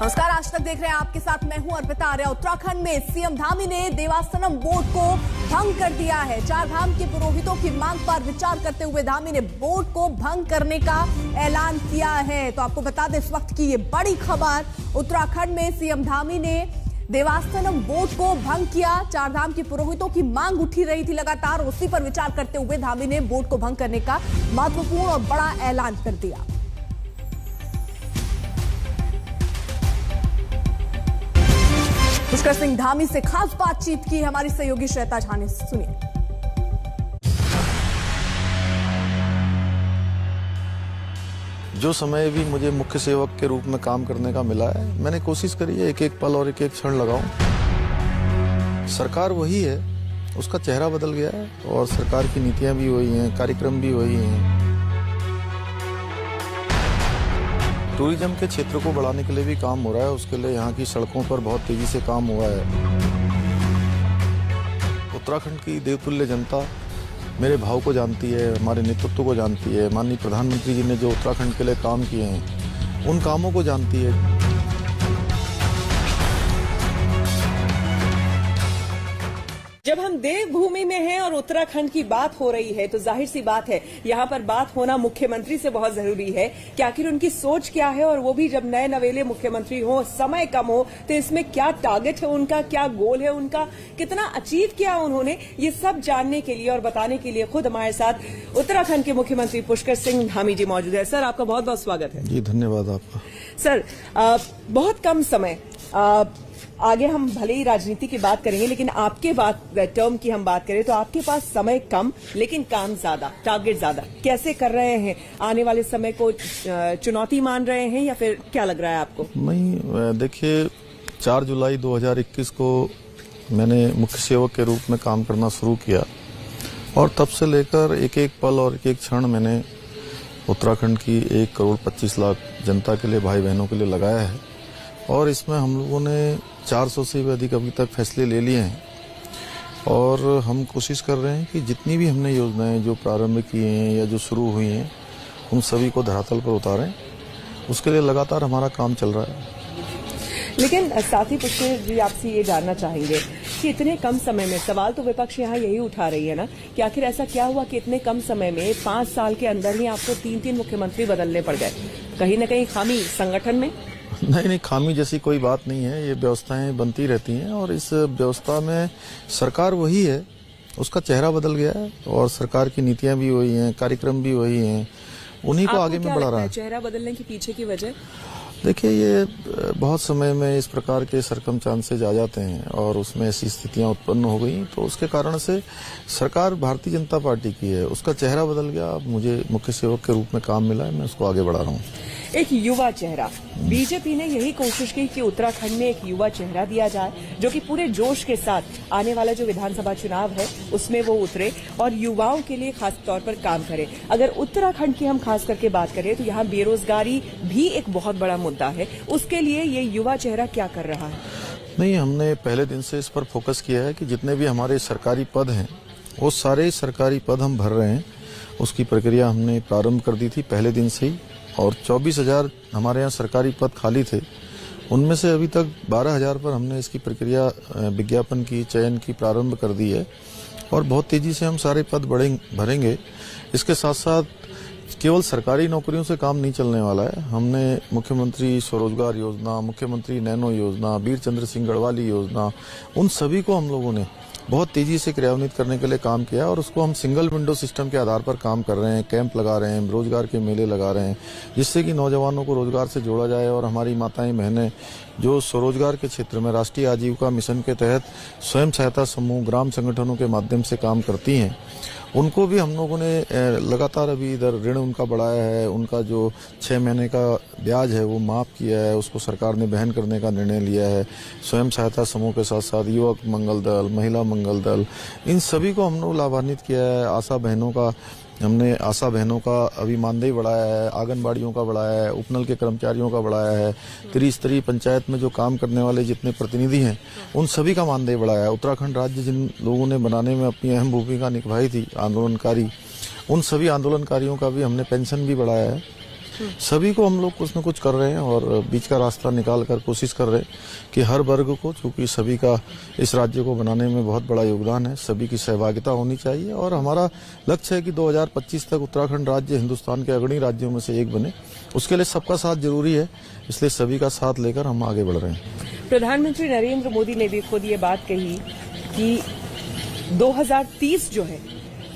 नमस्कार, आज तक देख रहे हैं, आपके साथ मैं हूं अर्पिता आर्या। उत्तराखंड में सीएम धामी ने देवासनम बोर्ड को भंग कर दिया है। चार धाम के पुरोहितों की मांग पर विचार करते हुए धामी ने बोर्ड को भंग करने का ऐलान किया है। तो आपको बता दें इस वक्त की ये बड़ी खबर, उत्तराखंड में सीएम धामी ने देवासनम बोर्ड को भंग किया। चार धाम के पुरोहितों की मांग उठी रही थी लगातार, उसी पर विचार करते हुए धामी ने बोर्ड को भंग करने का महत्वपूर्ण और बड़ा ऐलान कर दिया। पुष्कर सिंह धामी से खास बातचीत की हमारी सहयोगी श्वेता झा ने, सुनिए। जो समय भी मुझे मुख्य सेवक के रूप में काम करने का मिला है, मैंने कोशिश करी है एक एक पल और एक एक क्षण लगाऊं। सरकार वही है, उसका चेहरा बदल गया है और सरकार की नीतियां भी वही हैं, कार्यक्रम भी वही हैं। टूरिज्म के क्षेत्र को बढ़ाने के लिए भी काम हो रहा है, उसके लिए यहाँ की सड़कों पर बहुत तेजी से काम हुआ है। उत्तराखंड की देवतुल्य जनता मेरे भाव को जानती है, हमारे नेतृत्व को जानती है। माननीय प्रधानमंत्री जी ने जो उत्तराखंड के लिए काम किए हैं, उन कामों को जानती है। जब हम देवभूमि में हैं और उत्तराखंड की बात हो रही है, तो जाहिर सी बात है यहाँ पर बात होना मुख्यमंत्री से बहुत जरूरी है कि आखिर उनकी सोच क्या है, और वो भी जब नए नवेले मुख्यमंत्री हो, समय कम हो, तो इसमें क्या टारगेट है उनका, क्या गोल है उनका, कितना अचीव किया उन्होंने, ये सब जानने के लिए और बताने के लिए खुद हमारे साथ उत्तराखंड के मुख्यमंत्री पुष्कर सिंह धामी जी मौजूद है। सर, आपका बहुत बहुत स्वागत है। जी, धन्यवाद आपका। सर, बहुत कम समय, आगे हम भले ही राजनीति की बात करेंगे, लेकिन आपके टर्म की हम बात करें तो आपके पास समय कम लेकिन काम ज्यादा, टारगेट ज्यादा। कैसे कर रहे हैं? आने वाले समय को चुनौती मान रहे हैं या फिर क्या लग रहा है आपको? नहीं, देखिए, 4 जुलाई 2021 को मैंने मुख्य सेवक के रूप में काम करना शुरू किया और तब से लेकर एक एक पल और एक एक क्षण मैंने उत्तराखंड की 1 करोड़ 25 लाख जनता के लिए, भाई बहनों के लिए लगाया है। और इसमें हम लोगों ने 400 से भी अधिक अभी तक फैसले ले लिए हैं और हम कोशिश कर रहे हैं कि जितनी भी हमने योजनाएं जो प्रारंभ की हैं या जो शुरू हुई हैं, उन सभी को धरातल पर उतारें। उसके लिए लगातार हमारा काम चल रहा है। लेकिन साथ ही पुष्कर जी, आपसे ये जानना चाहेंगे कि इतने कम समय में, सवाल तो विपक्ष यहाँ यही उठा रही है ना कि आखिर ऐसा क्या हुआ कि इतने कम समय में 5 साल के अंदर ही आपको 3-3 मुख्यमंत्री बदलने पड़ गए? कहीं न कहीं खामी संगठन में? नहीं, खामी जैसी कोई बात नहीं है। ये व्यवस्थाएं बनती रहती हैं और इस व्यवस्था में सरकार वही है, उसका चेहरा बदल गया है और सरकार की नीतियां भी वही हैं, कार्यक्रम भी वही हैं, उन्हीं को आगे में बढ़ा रहा है। चेहरा बदलने के पीछे की वजह? देखिए, ये बहुत समय में इस प्रकार के सरकमचांसेज आ जाते हैं और उसमें ऐसी स्थितियां उत्पन्न हो गई, तो उसके कारण से सरकार भारतीय जनता पार्टी की है, उसका चेहरा बदल गया। अब मुझे मुख्य सेवक के रूप में काम मिला है, मैं उसको आगे बढ़ा रहा हूँ। एक युवा चेहरा, बीजेपी ने यही कोशिश की कि उत्तराखंड में एक युवा चेहरा दिया जाए जो कि पूरे जोश के साथ आने वाला जो विधानसभा चुनाव है उसमें वो उतरे और युवाओं के लिए खास तौर पर काम करे। अगर उत्तराखंड की हम खास करके बात करें तो यहाँ बेरोजगारी भी एक बहुत बड़ा मुद्दा है, उसके लिए ये युवा चेहरा क्या कर रहा है? नहीं, हमने पहले दिन से इस पर फोकस किया है कि जितने भी हमारे सरकारी पद हैं, वो सारे सरकारी पद हम भर रहे हैं। उसकी प्रक्रिया हमने प्रारंभ कर दी थी पहले दिन से ही और 24,000 हमारे यहाँ सरकारी पद खाली थे। उनमें से अभी तक 12,000 पर हमने इसकी प्रक्रिया, विज्ञापन की, चयन की प्रारंभ कर दी है और बहुत तेजी से हम सारे पद भरेंगे। इसके साथ साथ केवल सरकारी नौकरियों से काम नहीं चलने वाला है। हमने मुख्यमंत्री स्वरोजगार योजना, मुख्यमंत्री नैनो योजना, वीर चंद्र सिंह गढ़वाली योजना, उन सभी को हम लोगों ने बहुत तेजी से क्रियान्वित करने के लिए काम किया और उसको हम सिंगल विंडो सिस्टम के आधार पर काम कर रहे हैं। कैंप लगा रहे हैं, रोजगार के मेले लगा रहे हैं, जिससे कि नौजवानों को रोजगार से जोड़ा जाए और हमारी माताएं बहनें जो स्वरोजगार के क्षेत्र में राष्ट्रीय आजीविका मिशन के तहत स्वयं सहायता समूह, ग्राम संगठनों के माध्यम से काम करती हैं, उनको भी हम लोगों ने लगातार अभी इधर ऋण उनका बढ़ाया है। उनका जो 6 महीने का ब्याज है वो माफ किया है, उसको सरकार ने बहन करने का निर्णय लिया है। स्वयं सहायता समूह के साथ साथ युवक मंगल दल, महिला मंगल दल, इन सभी को हमने लाभान्वित किया है। आशा बहनों का अभी मानदेय बढ़ाया है, आंगनबाड़ियों का बढ़ाया है, उपनल के कर्मचारियों का बढ़ाया है, त्रिस्तरीय पंचायत में जो काम करने वाले जितने प्रतिनिधि हैं उन सभी का मानदेय बढ़ाया है। उत्तराखंड राज्य जिन लोगों ने बनाने में अपनी अहम भूमिका निभाई थी, आंदोलनकारी, उन सभी आंदोलनकारियों का भी हमने पेंशन भी बढ़ाया है। सभी को हम लोग कुछ न कुछ कर रहे हैं और बीच का रास्ता निकाल कर कोशिश कर रहे हैं कि हर वर्ग को, चूंकि सभी का इस राज्य को बनाने में बहुत बड़ा योगदान है, सभी की सहभागिता होनी चाहिए और हमारा लक्ष्य है कि 2025 तक उत्तराखंड राज्य हिंदुस्तान के अग्रणी राज्यों में से एक बने। उसके लिए सबका साथ जरूरी है, इसलिए सभी का साथ लेकर हम आगे बढ़ रहे हैं। प्रधानमंत्री नरेंद्र मोदी ने भी खुद ये बात कही कि 2030 जो है,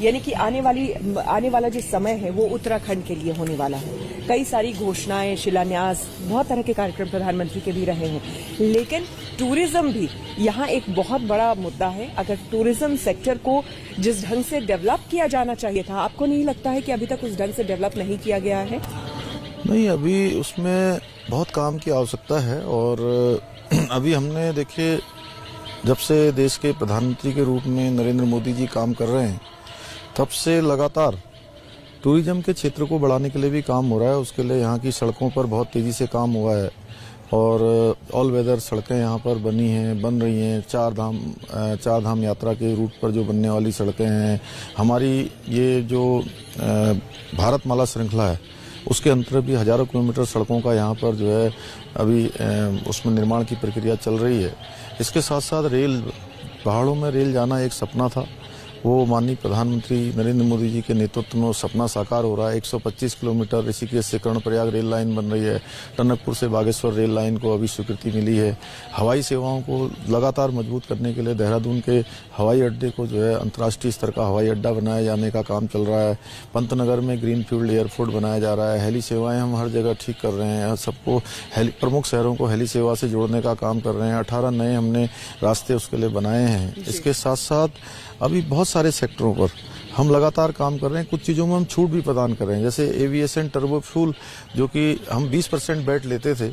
यानी कि आने वाला जो समय है वो उत्तराखंड के लिए होने वाला है। कई सारी घोषणाएं, शिलान्यास, बहुत तरह के कार्यक्रम प्रधानमंत्री के भी रहे हैं, लेकिन टूरिज्म भी यहाँ एक बहुत बड़ा मुद्दा है। अगर टूरिज्म सेक्टर को जिस ढंग से डेवलप किया जाना चाहिए था, आपको नहीं लगता है कि अभी तक उस ढंग से डेवलप नहीं किया गया है? नहीं, अभी उसमें बहुत काम की आवश्यकता है और अभी हमने देखिए, जब से देश के प्रधानमंत्री के रूप में नरेंद्र मोदी जी काम कर रहे हैं, तब से लगातार टूरिज्म के क्षेत्र को बढ़ाने के लिए भी काम हो रहा है। उसके लिए यहाँ की सड़कों पर बहुत तेजी से काम हुआ है और ऑल वेदर सड़कें यहाँ पर बनी हैं, बन रही हैं। चार धाम यात्रा के रूट पर जो बनने वाली सड़कें हैं, हमारी ये जो भारतमाला श्रृंखला है उसके अंतर्गत भी हजारों किलोमीटर सड़कों का यहाँ पर जो है अभी उसमें निर्माण की प्रक्रिया चल रही है। इसके साथ साथ रेल, पहाड़ों में रेल जाना एक सपना था, वो माननीय प्रधानमंत्री नरेंद्र मोदी जी के नेतृत्व में सपना साकार हो रहा है। 125 किलोमीटर ऋषिकेश से कर्णप्रयाग रेल लाइन बन रही है। टनकपुर से बागेश्वर रेल लाइन को अभी स्वीकृति मिली है। हवाई सेवाओं को लगातार मजबूत करने के लिए देहरादून के हवाई अड्डे को जो है अंतर्राष्ट्रीय स्तर का हवाई अड्डा बनाया जाने का काम चल रहा है। पंतनगर में ग्रीनफील्ड एयरपोर्ट बनाया जा रहा है। हेली सेवाएं हम हर जगह ठीक कर रहे हैं। सबको प्रमुख शहरों को हेली सेवा से जोड़ने का काम कर रहे हैं। 18 नए हमने रास्ते उसके लिए बनाए हैं। इसके साथ साथ अभी बहुत सारे सेक्टरों पर हम लगातार काम कर रहे हैं। कुछ चीज़ों में हम छूट भी प्रदान कर रहे हैं, जैसे एविएशन टर्बो फ्यूल, जो कि हम 20% बैठ लेते थे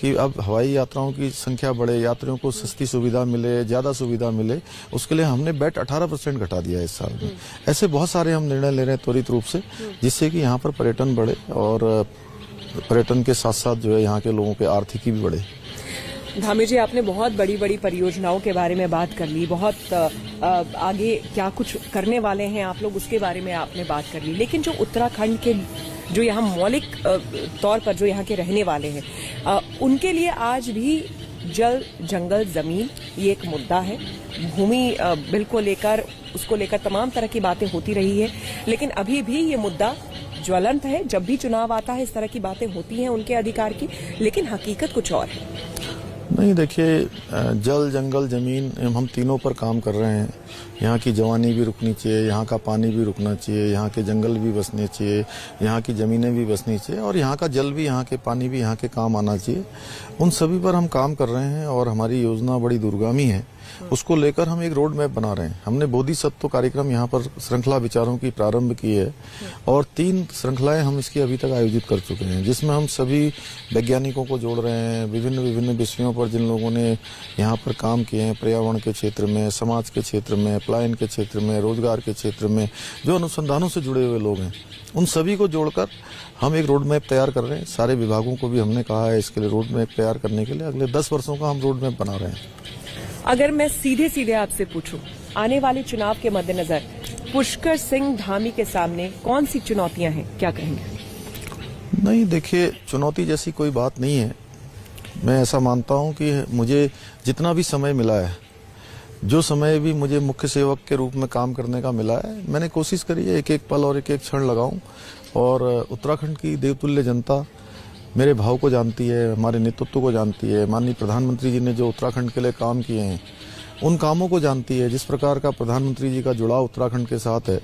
कि अब हवाई यात्राओं की संख्या बढ़े, यात्रियों को सस्ती सुविधा मिले, ज़्यादा सुविधा मिले, उसके लिए हमने बैठ 18% घटा दिया है इस साल में। ऐसे बहुत सारे हम निर्णय ले रहे हैं त्वरित रूप से, जिससे कि यहाँ पर पर्यटन बढ़े और पर्यटन के साथ साथ जो है यहाँ के लोगों की आर्थिकी भी बढ़े। धामी जी, आपने बहुत बड़ी बड़ी परियोजनाओं के बारे में बात कर ली, बहुत आगे क्या कुछ करने वाले हैं आप लोग उसके बारे में आपने बात कर ली, लेकिन जो उत्तराखंड के जो यहाँ मौलिक तौर पर जो यहाँ के रहने वाले हैं, उनके लिए आज भी जल, जंगल, जमीन ये एक मुद्दा है। भूमि बिल को लेकर, उसको लेकर तमाम तरह की बातें होती रही है, लेकिन अभी भी ये मुद्दा ज्वलंत है। जब भी चुनाव आता है इस तरह की बातें होती हैं उनके अधिकार की, लेकिन हकीकत कुछ और है। नहीं, देखिए, जल, जंगल, जमीन, हम तीनों पर काम कर रहे हैं। यहाँ की जवानी भी रुकनी चाहिए, यहाँ का पानी भी रुकना चाहिए, यहाँ के जंगल भी बसने चाहिए, यहाँ की जमीनें भी बसनी चाहिए और यहाँ का जल भी, यहाँ के पानी भी यहाँ के काम आना चाहिए। उन सभी पर हम काम कर रहे हैं और हमारी योजना बड़ी दूरगामी है। उसको लेकर हम एक रोड मैप बना रहे हैं। हमने बोधिसत्व कार्यक्रम यहाँ पर श्रृंखला विचारों की प्रारंभ की है और 3 श्रृंखलाएं हम इसकी अभी तक आयोजित कर चुके हैं, जिसमें हम सभी वैज्ञानिकों को जोड़ रहे हैं। विभिन्न विषयों पर जिन लोगों ने यहाँ पर काम किए हैं, पर्यावरण के क्षेत्र में, समाज के क्षेत्र में, पलायन के क्षेत्र में, रोजगार के क्षेत्र में, जो अनुसंधानों से जुड़े हुए लोग हैं, उन सभी को जोड़कर हम एक रोड मैप तैयार कर रहे हैं। सारे विभागों को भी हमने कहा है इसके लिए रोड मैप तैयार करने के लिए अगले 10 वर्षों का हम रोड मैप बना रहे हैं। अगर मैं सीधे सीधे आपसे पूछूं, आने वाले चुनाव के मद्देनजर पुष्कर सिंह धामी के सामने कौन सी चुनौतियां हैं, क्या कहेंगे? नहीं, देखिए, चुनौती जैसी कोई बात नहीं है। मैं ऐसा मानता हूं कि मुझे जितना भी समय मिला है, जो समय भी मुझे मुख्य सेवक के रूप में काम करने का मिला है, मैंने कोशिश करी है एक एक पल और एक एक क्षण लगाऊं और उत्तराखंड की देवतुल्य जनता मेरे भाव को जानती है, हमारे नेतृत्व को जानती है। माननीय प्रधानमंत्री जी ने जो उत्तराखंड के लिए काम किए हैं उन कामों को जानती है। जिस प्रकार का प्रधानमंत्री जी का जुड़ाव उत्तराखंड के साथ है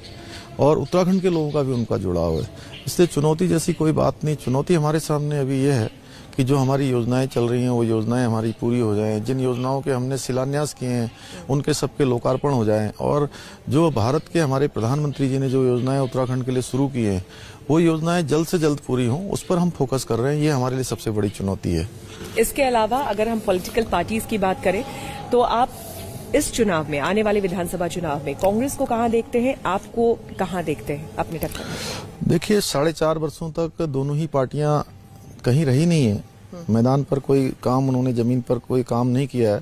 और उत्तराखंड के लोगों का भी उनका जुड़ाव है, इसलिए चुनौती जैसी कोई बात नहीं। चुनौती हमारे सामने अभी ये है कि जो हमारी योजनाएं चल रही हैं वो योजनाएं हमारी पूरी हो जाएं। जिन योजनाओं के हमने शिलान्यास किए हैं उनके सबके लोकार्पण हो जाएं और जो भारत के हमारे प्रधानमंत्री जी ने जो योजनाएं उत्तराखंड के लिए शुरू की हैं वो योजनाएं जल्द से जल्द पूरी हों, उस पर हम फोकस कर रहे हैं। ये हमारे लिए सबसे बड़ी चुनौती है। इसके अलावा अगर हम पॉलिटिकल पार्टीज की बात करें तो आप इस चुनाव में, आने वाले विधानसभा चुनाव में कांग्रेस को कहां देखते हैं, आपको कहां देखते हैं अपनी टक्कर में? देखिए, 4.5 वर्षों तक दोनों ही पार्टियां कहीं रही नहीं है मैदान पर कोई काम उन्होंने जमीन पर कोई काम नहीं किया है।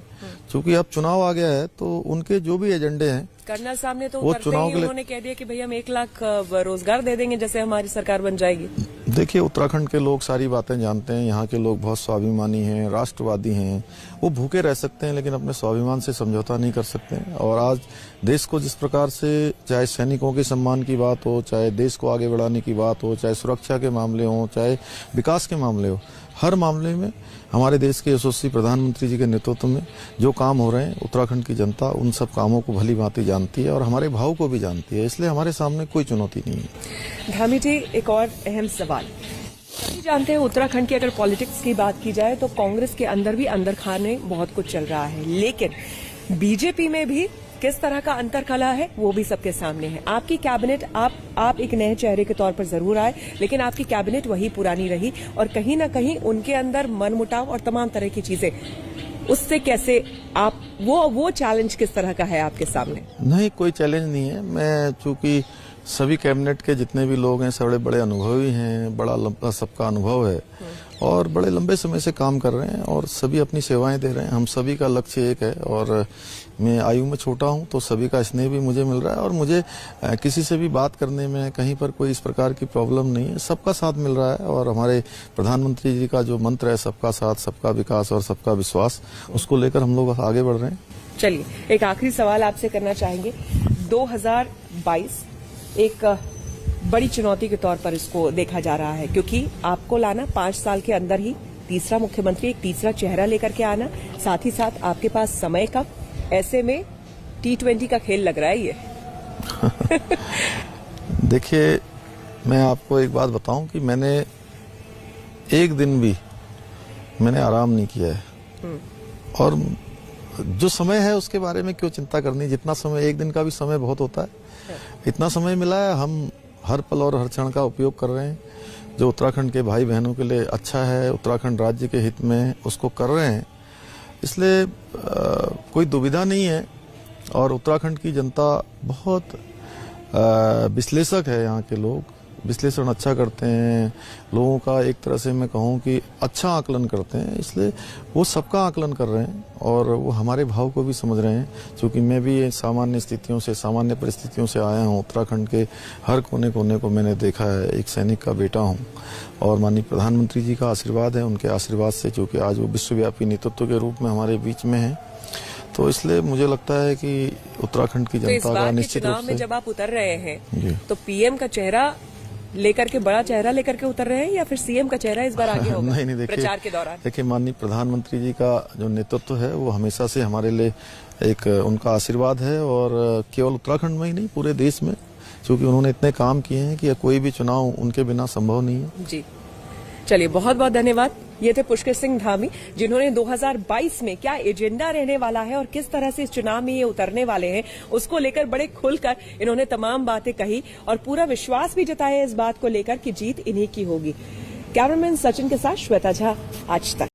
क्योंकि अब चुनाव आ गया है तो उनके जो भी एजेंडे हैं करना सामने तो वो करते चुनाव ही के लिए- उन्होंने कह दिया कि भाई हम 1 लाख रोजगार दे देंगे जैसे हमारी सरकार बन जाएगी। देखिए, उत्तराखंड के लोग सारी बातें जानते हैं। यहाँ के लोग बहुत स्वाभिमानी हैं, राष्ट्रवादी हैं। वो भूखे रह सकते हैं लेकिन अपने स्वाभिमान से समझौता नहीं कर सकते हैं। और आज देश को जिस प्रकार से, चाहे सैनिकों के सम्मान की बात हो, चाहे देश को आगे बढ़ाने की बात हो, चाहे सुरक्षा के मामले हो, चाहे विकास के मामले हो, हर मामले में हमारे देश के यशस्वी प्रधानमंत्री जी के नेतृत्व में जो काम हो रहे हैं, उत्तराखंड की जनता उन सब कामों को भली भांति जानती है और हमारे भाव को भी जानती है। इसलिए हमारे सामने कोई चुनौती नहीं है। धामी जी, एक और अहम सवाल। सभी जानते हैं उत्तराखंड की अगर पॉलिटिक्स की बात की जाए तो कांग्रेस के अंदर भी अंदर खाने बहुत कुछ चल रहा है, लेकिन बीजेपी में भी किस तरह का अंतरकलह है वो भी सबके सामने है। आपकी कैबिनेट, आप एक नए चेहरे के तौर पर जरूर आए, लेकिन आपकी कैबिनेट वही पुरानी रही और कहीं ना कहीं उनके अंदर मनमुटाव और तमाम तरह की चीजें, उससे कैसे आप वो चैलेंज किस तरह का है आपके सामने? नहीं, कोई चैलेंज नहीं है। मैं चूंकि सभी कैबिनेट के जितने भी लोग हैं सब बड़े अनुभवी हैं, बड़ा लंबा सबका अनुभव है और बड़े लंबे समय से काम कर रहे हैं और सभी अपनी सेवाएं दे रहे हैं। हम सभी का लक्ष्य एक है और मैं आयु में छोटा हूं तो सभी का स्नेह भी मुझे मिल रहा है और मुझे किसी से भी बात करने में कहीं पर कोई इस प्रकार की प्रॉब्लम नहीं है। सबका साथ मिल रहा है और हमारे प्रधानमंत्री जी का जो मंत्र है, सबका साथ, सबका विकास और सबका विश्वास, उसको लेकर हम लोग आगे बढ़ रहे हैं। चलिए, एक आखिरी सवाल आपसे करना चाहेंगे। 2022 एक बड़ी चुनौती के तौर पर इसको देखा जा रहा है, क्योंकि आपको लाना 5 साल के अंदर ही तीसरा मुख्यमंत्री, एक तीसरा चेहरा लेकर के आना, साथ ही साथ आपके पास समय कम, ऐसे में T20 का खेल लग रहा है ये। देखिए, मैं आपको एक बात बताऊं कि मैंने एक दिन भी मैंने आराम नहीं किया है और जो समय है उसके बारे में क्यों चिंता करनी। जितना समय, एक दिन का भी समय बहुत होता है। इतना समय मिला है, हम हर पल और हर क्षण का उपयोग कर रहे हैं। जो उत्तराखंड के भाई बहनों के लिए अच्छा है, उत्तराखंड राज्य के हित में, उसको कर रहे हैं। इसलिए कोई दुविधा नहीं है और उत्तराखंड की जनता बहुत विश्लेषक है। यहाँ के लोग विश्लेषण अच्छा करते हैं, लोगों का एक तरह से मैं कहूँ कि अच्छा आकलन करते हैं। इसलिए वो सबका आकलन कर रहे हैं और वो हमारे भाव को भी समझ रहे हैं। क्योंकि मैं भी सामान्य स्थितियों से, सामान्य परिस्थितियों से आया हूँ। उत्तराखंड के हर कोने कोने को मैंने देखा है। एक सैनिक का बेटा हूँ और माननीय प्रधानमंत्री जी का आशीर्वाद है। उनके आशीर्वाद से, चूंकि आज वो विश्वव्यापी नेतृत्व के रूप में हमारे बीच में है, तो इसलिए मुझे लगता है कि उत्तराखंड की जनता का निश्चित रूप चुनाव में से, जब आप उतर रहे हैं जी, तो पीएम का चेहरा लेकर के, बड़ा चेहरा लेकर के उतर रहे हैं या फिर सीएम का चेहरा इस बार आगे होगा? नहीं, देखिए, प्रचार के दौरान देखिए, माननीय प्रधानमंत्री जी का जो नेतृत्व है वो हमेशा से हमारे लिए एक उनका आशीर्वाद है और केवल उत्तराखंड में ही नहीं, पूरे देश में, क्योंकि उन्होंने इतने काम किए हैं कि कोई भी चुनाव उनके बिना संभव नहीं है। जी, चलिए, बहुत बहुत धन्यवाद। ये थे पुष्कर सिंह धामी, जिन्होंने 2022 में क्या एजेंडा रहने वाला है और किस तरह से इस चुनाव में ये उतरने वाले हैं, उसको लेकर बड़े खुलकर इन्होंने तमाम बातें कही और पूरा विश्वास भी जताया इस बात को लेकर कि जीत इन्हीं की होगी। कैमरामैन सचिन के साथ श्वेता झा, आज तक।